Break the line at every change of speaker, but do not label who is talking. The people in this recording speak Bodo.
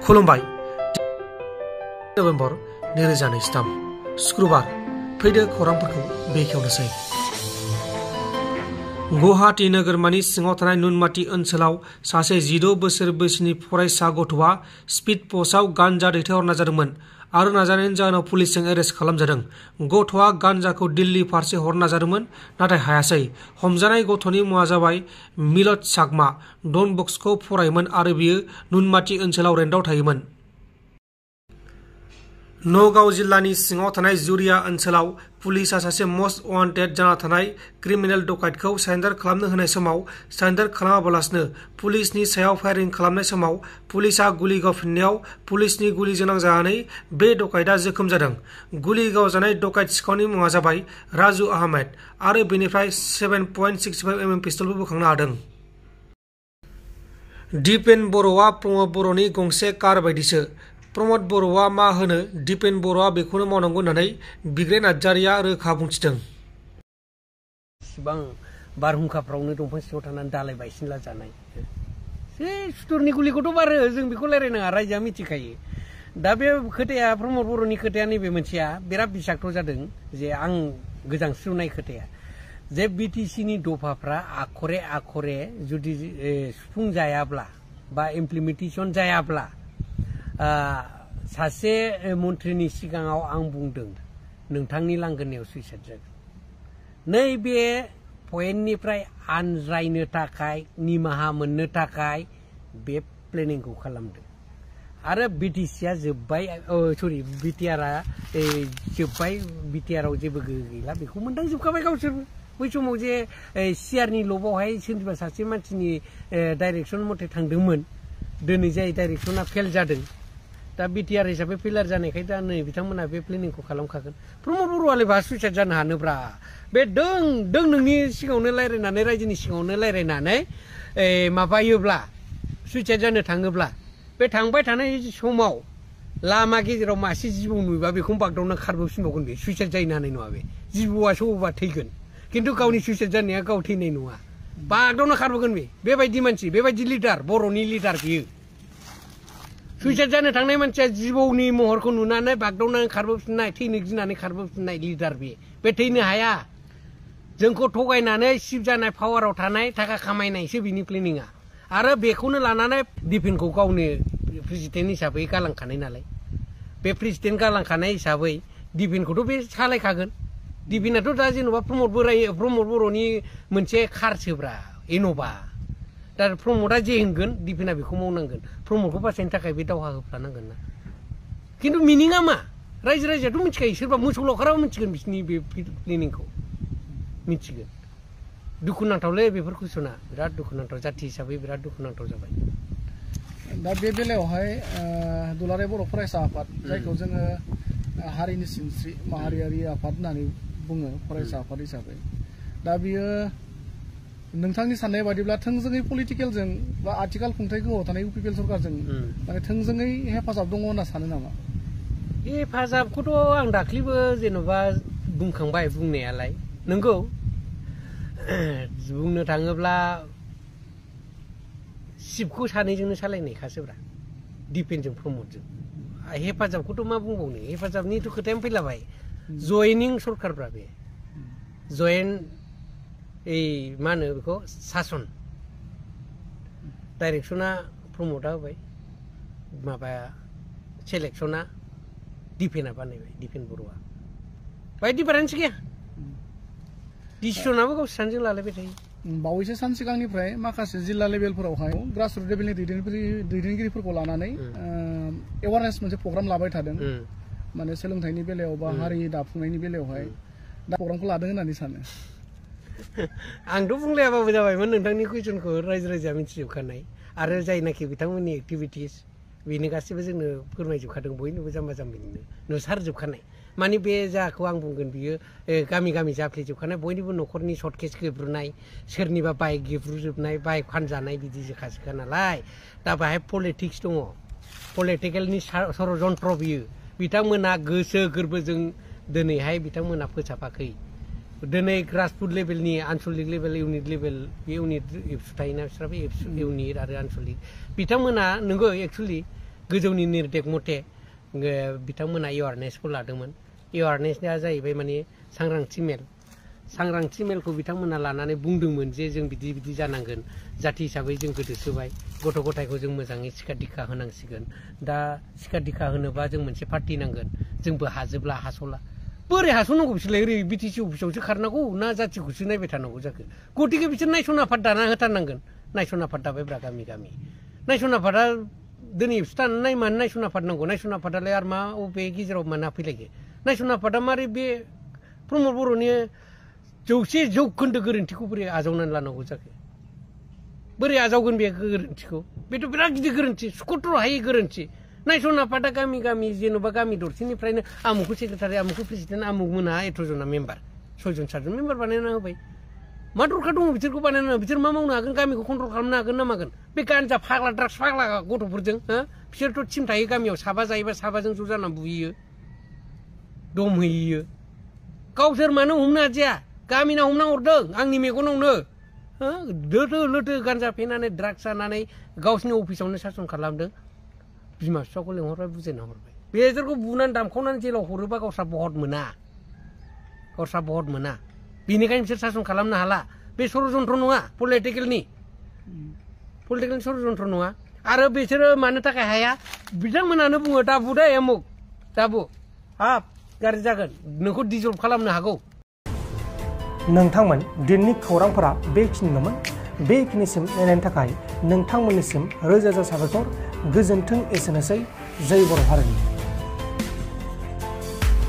खुलुमबाय नभेम्बर 2023 शुक्रबार फैदो खौरांफोरखौ बेखेवनोसै। गुवाहाटी नोगोरमानि सिङाव थानाय नुनमाटी ओनसोलाव सासे 16 बोसोर बैसोनि फरायसा गथ'आ स्पीड पस्टआव गांजा दैथायहरना जादोंमोन आरो नाजानायनि जाहोनाव पुलिसजों एरेस्ट खालामजादों। गथ'आ गांजाखौ दिल्ली फारसे हरनो नाजादोंमोन नाथाय हायासै। हमजानाय गथ'नि मुङा जाबाय मिलत चाकमा। डन बस्क'आव फरायोमोन आरो बियो नुनमाटी ओनसोलाव रेन्टआव थायोमोन। नगाव जिल्लानि सिङाव थानाय जुरिया ओनसोलाव पुलिसआ सासे मस्ट वान्टेड जाना थानाय क्रिमिनेल डकाइटखौ सारेन्डार खालामनो होनाय समाव सारेन्डार खालामाबालासिनो पुलिसनि सायाव फायारिं खालामनाय समाव पुलिसआ गुलि गावफिननायाव पुलिसनि गुलिजों नांजानानै बे डकाइटआ जोखोम जादों। गुलि गावजानाय डकाइट सिखावनि मुङा जाबाय राजु आहमेद आरो बेनिफ्राय 7.65 mm पिस्तलबो बोखांनो हादों। दिपेन बर'आ प्रमद बर'नि गंसे कार बायदिसो। प्रमद बर'आ मा होनो दिपेन बर'आ बेखौनो मावनांगौ होननानै बिग्राय नार्जारिया रोखा बुंथिदों।
इसिबां बारहुंखाफ्रावनो दंफां सिङाव थानानै दालाय बायसिनला जानाय सुथुरनि गुलिखौथ' बारो, जों बेखौ रायलायनाङा, रायजोआ मिथिखायो। दा बे खोथाया प्रमद बर'नि खोथाया नैबे मोनसेया बिराद बिसाक्ट जादों जे आं गोजांस्रिवनाय खोथाया जे बिटिसिनि दफाफ्रा आखरे आखरे जुदि सुफुं जायाब्ला बा इमप्लिमेन्टेसन जायाब्ला सासे मन्थ्रिनि सिगाङाव आं बुंदों नोंथांनि लांगोनायाव सुइसाइड जागोन। नैबे पइन्टनिफ्राय आनज्रायनो थाखाय निमाहा मोननो थाखाय बे प्लेनिंखौ खालामदों आरो बिटिसिआ जोब्बाय, सरि बिटिआरआ जोब्बाय, बिटिआरआव जेबो गोहो गैला बेखौ मोनदांजोबखाबाय गावसोरबो। बै समाव जे सिआरनि लबावहाय सोरनिबा सासे मानसिनि डाइरेक्सन मथे थांदोंमोन, दिनै जाय डाइरेक्सना फेल जादों, दा बिटिआर हिसाबै फेलार जानायखाय दा नै बिथांमोना बे प्लेनिंखौ खालामखागोन। प्रमद बर'आलाय बहा सुइसाइड जानो हानोब्रा? बे दों नोंनि सिगाङावनो रायलायनानै रायजोनि सिगाङावनो रायलायनानै माबायोब्ला सुइसाइड जानो थाङोब्ला बे थांबाय थानाय समाव लामा गेजेराव मासे जिबौ नुयोबा बेखौनो बागदावना खारबोफिनबावगोन। बे सुइसाइड जाहैनो हानाय नङा। बे जिबौआसो अबा थैगोन खिन्थु गावनि सुइसाइड जानाया गाव थैनाय नङा, बागदावना खारबोगोन। बेबायदि मानसि, बेबायदि लिडार, बर'नि लिडार बियो। सुइसाइड जानो थांनाय मानसिया जिबौनि महरखौ नुनानै बागदावनानै खारबोफिननाय, थैनो गिनानै खारबोफिननाय लिडार बे थैनो हाया। जोंखौ थगायनानै सिप जानाय पावाराव थानाय थाखा खामायनायसो बिनि प्लेनिंआ आरो बेखौनो लानानै दिफेनखौ गावनो प्रेसिडेन्ट हिसाबै गालांखानाय नालाय, बे प्रेसिडेन्ट गालांखानाय हिसाबै दिफेनखौथ' बे सालायखागोन। दिफेनाथ' दा जेन'बा प्रमद बर'नि मोनसे कारसोब्रा इन'भा। दा प्रमदआ जे होनगोन दिफेना बेखौ मावनांगोन। प्रमदखौ बासायनो थाखाय बे दावहा होफ्लानांगोन ना। खिन्थु मिनिङा मा? रायजो राजायाथ' मिथिखायो, सोरबा मोसौ लावखाराबो मिथिगोन बिसिनि बे प्लेनिंखौ मिथिगोन। दुखुनांथावलै बेफोर कुइसना, बिराद दुखुनांथाव, जाथि हिसाबै बिराद दुखुनांथाव जाबाय।
दा बे बेलायावहाय दुलाराय बर' फरायसा आफाद, जायखौ जोङो हारिनि सिनस्रि माहारियारि आफाद होननानै बुङो फरायसा आफाद हिसाबै, दा बियो नोंथांनि साननाय बादिब्ला थोंजोङै पलिटिकेलजों बा आथिखाल खुंथायखौ होबाय थानाय इउपिपिएल सरकारजों माने थोंजोङै हेफाजाब दङ होनना सानो नामा?
हेफाजाबखौथ' आं दाख्लिबो जेन'बा बुंखांबाय बुंनायालाय, नंगौ बुंनो थाङोब्ला सिपखौ सानैजोंनो सालायनायखासोब्रा, दिपेनजों प्रमदजों। हेफाजाबखौथ' मा बुंबावनो, हेफाजाबनिथ' खोथायानो फैलाबाय। जयेनिं सरकारब्रा बे, जयेन्ट मा होनो बेखौ सासन। डाइरेक्सना प्रमदआ होबाय, माबाया सेलेक्सना दिपेना बानायबाय, दिपेन बर'आ। बाय डिफारेन्स गैया, डिसिसनाबो गावसोर सानैजों लालायबाय थायो।
बावैसो सान सिगांनिफ्राय माखासे जिल्ला लेभेलफोरावहाय ग्रासरुट लेभेलनि दैदेनगिरिफोरखौ लानानै एवारनेस मोनसे प्रग्राम लाबाय थादों, माने सोलोंथाइनि बेलायाव बा हारि दाफुंनायनि बेलायावहाय। दा प्रग्रामखौ लादों होननानै सानो?
आंथ' बुंलायाबाबो जाबायमोन, नोंथांनि कुइसनखौ रायजो राजाया मिथिजोबखानाय आरो जायनाखि बिथांमोननि एक्टिभिटिस बेनो गासिबो जोंनो फोरमायजोबखादों, बयनोबो जाम्बा जाम्बिनो नुसारजोबखानाय। माने बे जाखौ आं बुंगोन बियो गामि गामि जाफ्लेजोबखानाय, बयनिबो न'खरनि सर्ट केस गेब्रुनाय, सोरनिबा बाइक गेब्रुजोबनाय, बाइक फानजानाय, बिदि जोखाजोखा नालाय। दा बाहाय पलिटिक्स दङ, पलिटिकेलनि षड़यन्त्र बियो। बिथांमोना गोसो गोरबोजों दिनैहाय बिथांमोना फोसाबाखै। दिनै ग्रासरुट लेभेलनि आनसलिक लेभेल, इउनिट लेभेल, बे इउनिट एबसु थायोना बिस्राबो एबसु इउनिट आरो आनसलिक, बिथांमोना नंगौ एक्सुवेलि गोजौनि निर्देश मथे बिथांमोना एवारनेसखौ लादोंमोन एवारनेसआ जाहैबाय माने सांग्रांथि मेलखौ बिथांमोना लानानै बुंदोंमोन जे जों बिदि बिदि जानांगोन जाथि हिसाबै जों गोदोसोबाय गथ' गथायखौ जों मोजाङै सिखा दिखा होनांसिगोन दा सिखा दिखा होनोबा जों मोनसे पार्टि नांगोन जोंबो हाजोबला हास'ला बोरै हास'नांगौ बिसोरलाय ओरै बिटिसि अफिसावसो खारनांगौ ना जाथिखौसो नायबाय थानांगौ जाखो गतिके बिसोर नायसन आफाद दाना होथारनांगोन नायसन आफाद दाबायब्रा गामि गामि नायसन आफादा दिनै दानाय मानो नायसन आफाद नांगौ नायसन आफादालाय आरो मा बबे गेजेराव माना फैलायखो नायसन आफादा मारै बे प्रमद बर'नि 100% गोरोन्थिखौ बोरै आजावनानै लानांगौ जाखो बोरै आजावगोन बे गोरोन्थिखौ बेथ' बिराद गिदिर गोरोन्थि सुख'थ्र' हायै गोरोन्थि नायसन आफादा गामि गामि जेन'बा गामि दरसेनिफ्रायनो आमुखौ सेक्रेटारि आमुखौ प्रेसिडेन्ट आमुक मोनहा 8 जना मेम्बार 6 जन 7 जन मेम्बार बानायना होबाय मा दरखार दङ बिसोरखौ बानायना बिसोर मा मावनो हागोन गामिखौ कन्ट्रल खालामनो हागोन ना मागोन बे गान्जा फाग्ला ड्राग्स फाग्ला गथ'फोरजों बिसोरथ' टिम थायो गामियाव साबा जायोबा साबाजों ज' जाना बुयो दम होयो गावसोर मानो हमनो हादिया गामिना हमना हरदों आंनि मेगनावनो लोथो लोथो गान्जा फेनानै ड्राग्स जानानै गावसिनि अफिसावनो सासन खालामदों बिमा बिफाखौ लेंहरबाय बुजायना हरबाय बेसोरखौ बुनानै दामखावनानै जेलाव हरोबा गावस्रा बहत मोना बेनिखायनो बिसोर सासन खालामनो हाला बे षড়যন্त्र नङा पलिटिकेलनि षড়যন্त्र नङा आरो बिसोरो मानो थाखाय हाया बिथांमोनानो बुङो दाबु दे अमुक दाबु हाब गाज्रि जागोन नोंखौ डिजल्भ खालामनो हागौ
नोंथांमोन दिननि खौरांफोरा बेखिनिल'मोन बेखिनिसिम नायनायनि थाखाय नोंथांमोननिसिम रोजा रोजा साबायखर गोजोन्थों एसेनोसै जय बर' हारिनि